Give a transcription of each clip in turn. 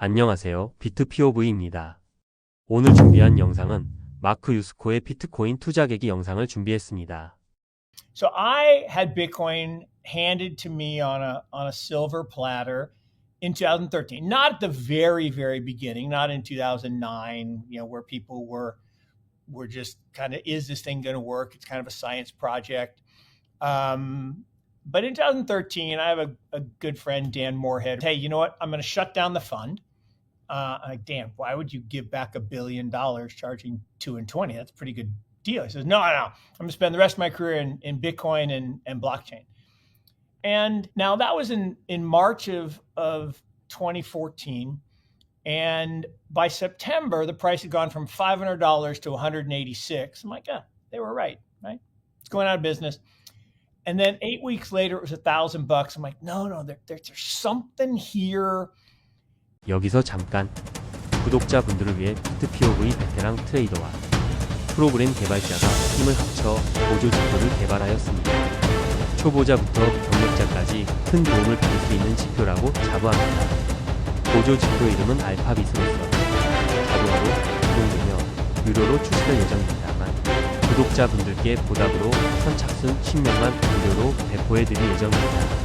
안녕하세요. 비트 POV입니다. 오늘 준비한 영상은 마크유스코의 비트코인 투자 계기 영상을 준비했습니다. So I had Bitcoin handed to me on a silver platter in 2013. Not at the very, very beginning, not in 2009, where people were just kind of, is this thing going to work? It's kind of a science project. But in 2013, I have a good friend, Dan Moorhead. Hey, you know what? I'm going to shut down the fund. I'm like, Dan, why would you give back $1 billion charging 2 and 20? That's a pretty good deal. He says, no, I'm going to spend the rest of my career in Bitcoin and blockchain. And now that was in March of 2014. And by September, the price had gone from $500 to $186. I'm like, they were right? It's going out of business. And then 8 weeks later, it was $1,000. I'm like, no, there's something here. 여기서 잠깐 구독자분들을 위해 비트 POV 베테랑 트레이더와 프로그램 개발자가 힘을 합쳐 보조 지표를 개발하였습니다. 초보자부터 경력자까지 큰 도움을 받을 수 있는 지표라고 자부합니다. 보조 지표 이름은 알파빗으로서 자동으로 구동되며 유료로 출시될 예정입니다만 구독자분들께 보답으로 선착순 10명만 무료로 배포해드릴 예정입니다.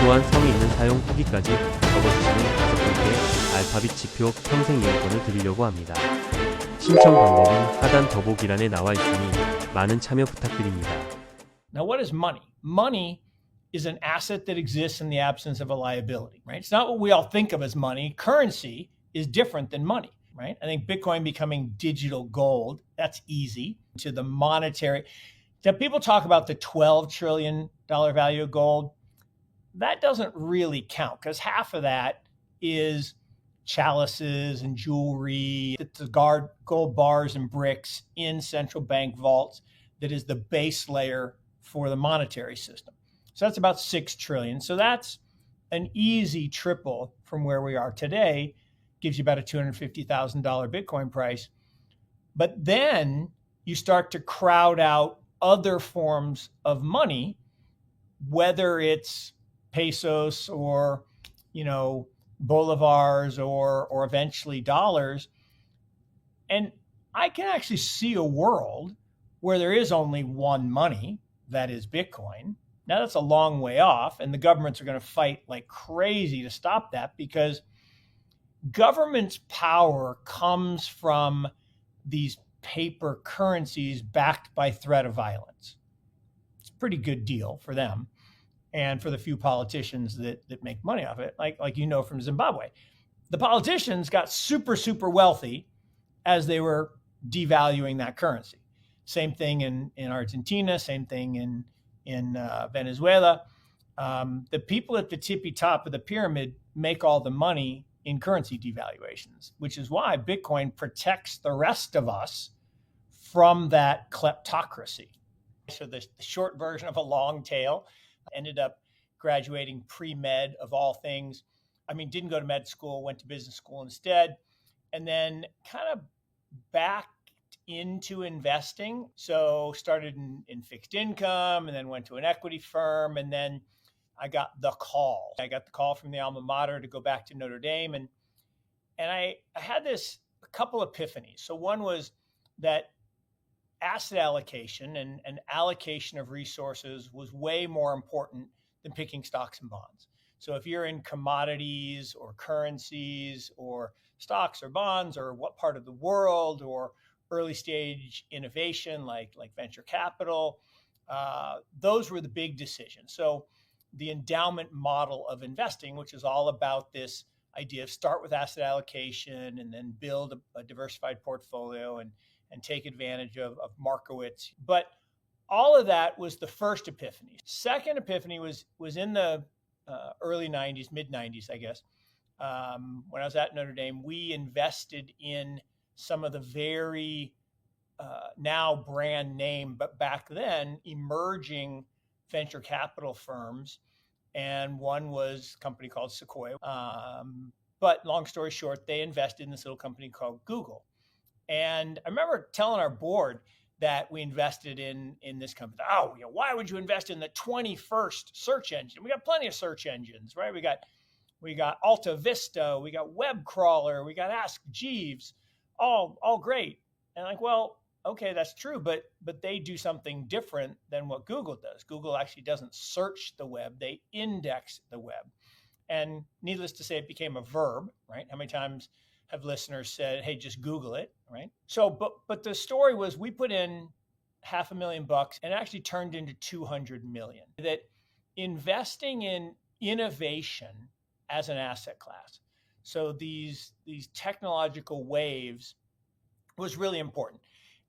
또한 성의 있는 사용 후기까지 적어주시는 5분께 알파빗 지표 평생 이용권을 드리려고 합니다. 신청 방법은 하단 더보기란에 나와 있으니 많은 참여 부탁드립니다. Now, what is money? Money is an asset that exists in the absence of a liability, right? It's not what we all think of as money. Currency is different than money, right? I think Bitcoin becoming digital gold, that's easy. To the monetary, that people talk about the $12 trillion value of gold, that doesn't really count because half of that is chalices and jewelry. It's the gold bars and bricks in central bank vaults that is the base layer for the monetary system. So that's about 6 trillion. So that's an easy triple from where we are today, gives you about a $250,000 Bitcoin price. But then you start to crowd out other forms of money, whether it's pesos or, bolivars or eventually dollars. And I can actually see a world where there is only one money, that is Bitcoin. Now that's a long way off, and the governments are going to fight like crazy to stop that because government's power comes from these paper currencies backed by threat of violence. It's a pretty good deal for them and for the few politicians that make money off it, like from Zimbabwe. The politicians got super, super wealthy as they were devaluing that currency. Same thing in Argentina, same thing in Venezuela. The people at the tippy top of the pyramid make all the money in currency devaluations, which is why Bitcoin protects the rest of us from that kleptocracy. So the short version of a long tale, ended up graduating pre-med of all things. Didn't go to med school, went to business school instead, and then kind of backed into investing. So started in fixed income and then went to an equity firm. And then I got the call. I got the call from the alma mater to go back to Notre Dame. And I had a couple epiphanies. So one was that asset allocation and allocation of resources was way more important than picking stocks and bonds. So if you're in commodities or currencies or stocks or bonds or what part of the world or early stage innovation like venture capital, those were the big decisions. So the endowment model of investing, which is all about this idea of start with asset allocation and then build a diversified portfolio and take advantage of Markowitz. But all of that was the first epiphany. Second epiphany was in the early 90s, mid 90s, I guess. When I was at Notre Dame, we invested in some of the very now brand name, but back then emerging venture capital firms. And one was a company called Sequoia. But long story short, they invested in this little company called Google. And I remember telling our board that we invested in this company. Why would you invest in the 21st search engine? We got plenty of search engines, right? We got we got Alta Vista, we got Web Crawler, we got Ask Jeeves, all great. And like, well, okay, that's true, but they do something different than what Google does. Google actually doesn't search the web, they index the web. And needless to say, it became a verb, right? How many times have listeners said, hey, just Google it, right? So, but the story was we put in $500,000 and it actually turned into 200 million. That investing in innovation as an asset class, so these technological waves, was really important.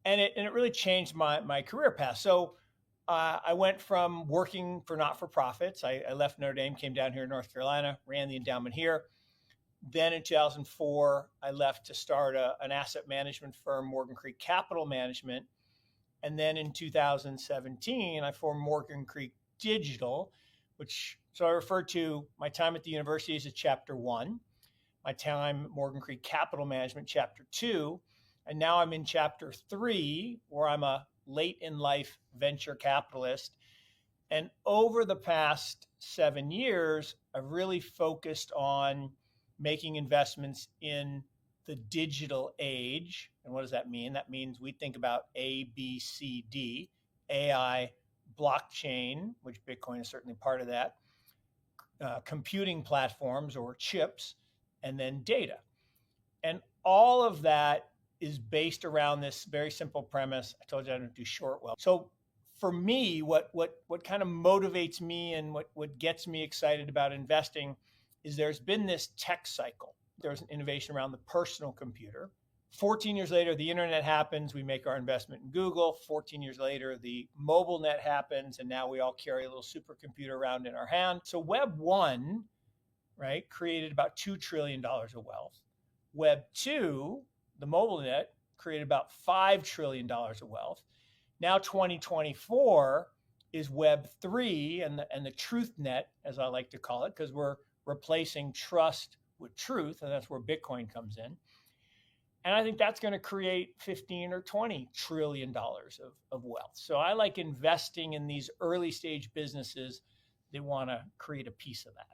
And it really changed my career path. So I went from working for not-for-profits. I left Notre Dame, came down here to North Carolina, ran the endowment here. Then in 2004, I left to start an asset management firm, Morgan Creek Capital Management. And then in 2017, I formed Morgan Creek Digital, so I refer to my time at the university as a chapter 1, my time at Morgan Creek Capital Management, chapter 2, and now I'm in chapter 3, where I'm a late in life venture capitalist. And over the past 7 years, I've really focused on making investments in the digital age. And what does that mean? That means we think about A, B, C, D, AI, blockchain, which Bitcoin is certainly part of that, computing platforms or chips, and then data. And all of that is based around this very simple premise. I told you I don't do short well. So for me, what kind of motivates me and what gets me excited about investing is there's been this tech cycle. There's an innovation around the personal computer. 14 years later, the internet happens. We make our investment in Google. 14 years later, the mobile net happens, and now we all carry a little supercomputer around in our hand. So Web 1, right, created about $2 trillion of wealth. Web 2, the mobile net, created about $5 trillion of wealth. Now 2024 is Web 3 and the truth net, as I like to call it, because we're replacing trust with truth, and that's where Bitcoin comes in. And I think that's going to create 15 or 20 trillion dollars of wealth. So I like investing in these early stage businesses that want to create a piece of that.